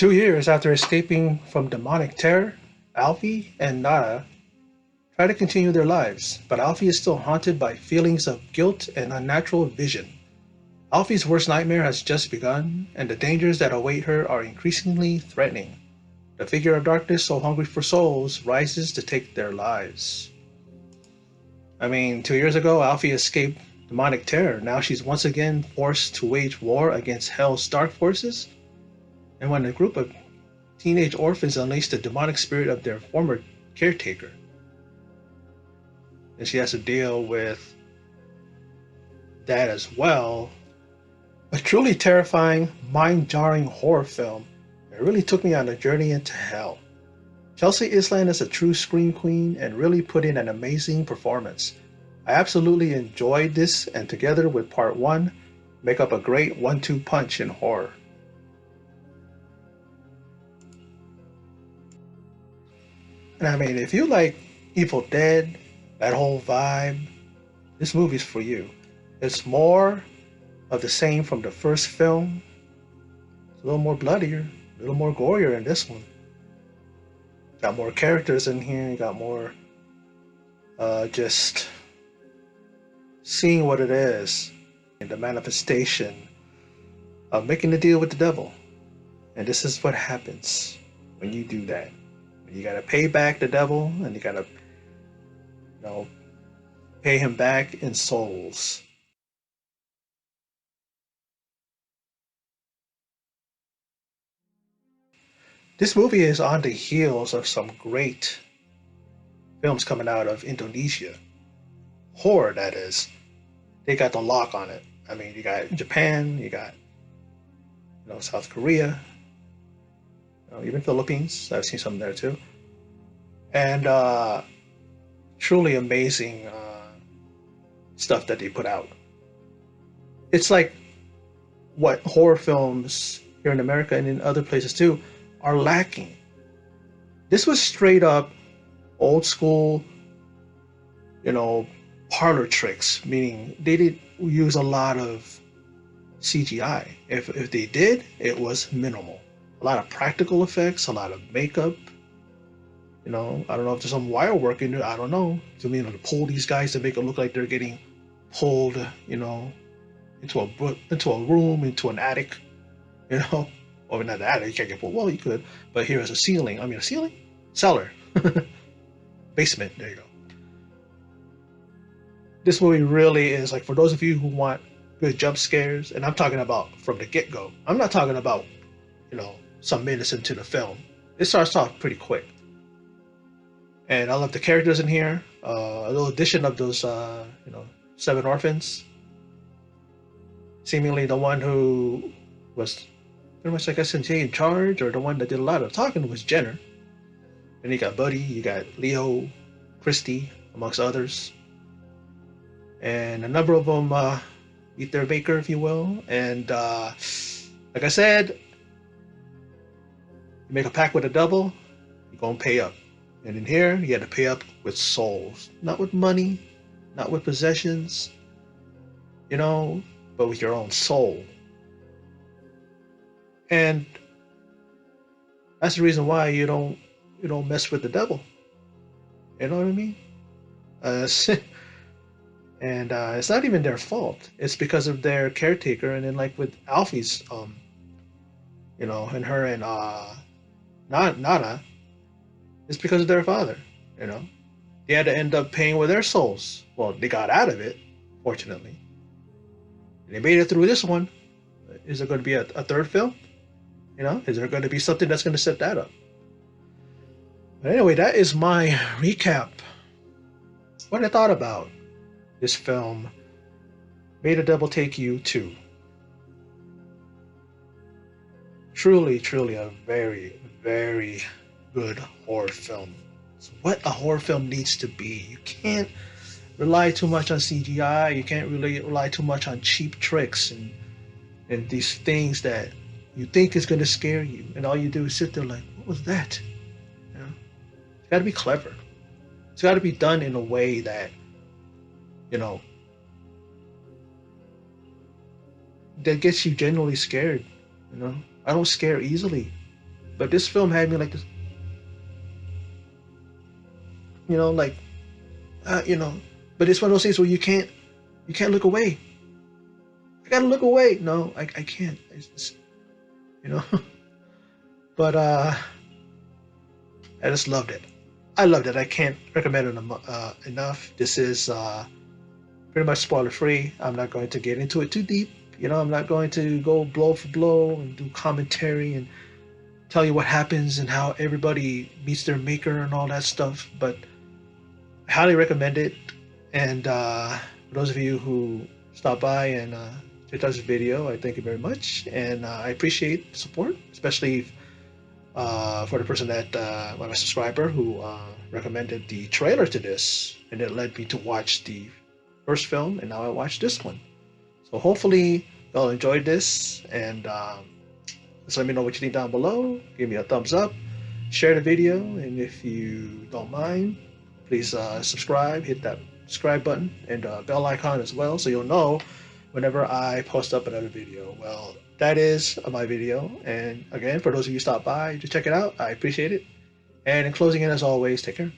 2 years after escaping from demonic terror, Alfie and Nada try to continue their lives, but Alfie is still haunted by feelings of guilt and unnatural vision. Alfie's worst nightmare has just begun, and the dangers that await her are increasingly threatening. The figure of darkness, so hungry for souls, rises to take their lives. 2 years ago, Alfie escaped demonic terror. Now she's once again forced to wage war against Hell's dark forces. And when a group of teenage orphans unleash the demonic spirit of their former caretaker, and she has to deal with that as well. A truly terrifying, mind jarring horror film. It really took me on a journey into hell. Chelsea Island is a true scream queen and really put in an amazing performance. I absolutely enjoyed this, and together with part 1, make up a great 1-2 punch in horror. And if you like Evil Dead, that whole vibe, this movie's for you. It's more of the same from the first film. It's a little more bloodier, a little more gorier in this one. Got more characters in here, you got more just seeing what it is and the manifestation of making a deal with the devil. And this is what happens when you do that. You gotta pay back the devil, and you gotta, pay him back in souls. This movie is on the heels of some great films coming out of Indonesia. Horror, that is. They got the lock on it. You got Japan, you got South Korea, even Philippines. I've seen some there too. And truly amazing stuff that they put out. It's like what horror films here in America and in other places too are lacking. This was straight up old school, parlor tricks, meaning they didn't use a lot of CGI. If they did, it was minimal. A lot of practical effects, a lot of makeup. I don't know if there's some wire work in it. I don't know. To pull these guys to make it look like they're getting pulled, into a room, into an attic, or not the attic. You can't get pulled. Well, you could, but here is a ceiling. A ceiling, cellar, basement. There you go. This movie really is like for those of you who want good jump scares, and I'm talking about from the get go. I'm not talking about some minutes into the film. It starts off pretty quick. And I love the characters in here. A little addition of those, 7 orphans. Seemingly the one who was pretty much, like I said, in charge, or the one that did a lot of talking was Jenner. And you got Buddy, you got Leo, Christy, amongst others. And a number of them meet their maker, if you will. And like I said, you make a pact with the devil, you're going to pay up. And in here, you had to pay up with souls, not with money, not with possessions, but with your own soul. And that's the reason why you don't mess with the devil. You know what I mean? Uh, and it's not even their fault. It's because of their caretaker. And then, like with Alfie's, and her and Nana, it's because of their father. They had to end up paying with their souls. Well, they got out of it, fortunately. They made it through this one. Is there going to be a third film? Is there going to be something that's going to set that up? But anyway, that is my recap. What I thought about this film, May the Devil Take You 2. Truly, truly a very, very good horror film. It's what a horror film needs to be. You can't rely too much on CGI. You can't really rely too much on cheap tricks and these things that you think is going to scare you. And all you do is sit there like, what was that? It's got to be clever. It's got to be done in a way that, that gets you genuinely scared. I don't scare easily. But this film had me like this, you know, like you know. But it's one of those things where you can't look away. I gotta look away. No, I can't. It's just, you know. But I just loved it. I loved it. I can't recommend it enough. This is pretty much spoiler free. I'm not going to get into it too deep. You know, I'm not going to go blow for blow and do commentary and tell you what happens and how everybody meets their maker and all that stuff. But I highly recommend it. And for those of you who stopped by and checked out this video, I thank you very much. And I appreciate the support, especially for the person that, my subscriber who recommended the trailer to this. And it led me to watch the first film. And now I watch this one. So hopefully y'all enjoyed this. And just let me know what you think down below. Give me a thumbs up. Share the video. And if you don't mind, please subscribe, hit that subscribe button and bell icon as well, so you'll know whenever I post up another video. Well, that is my video. And again, for those of you who stop by to check it out, I appreciate it. And in closing in, as always, take care.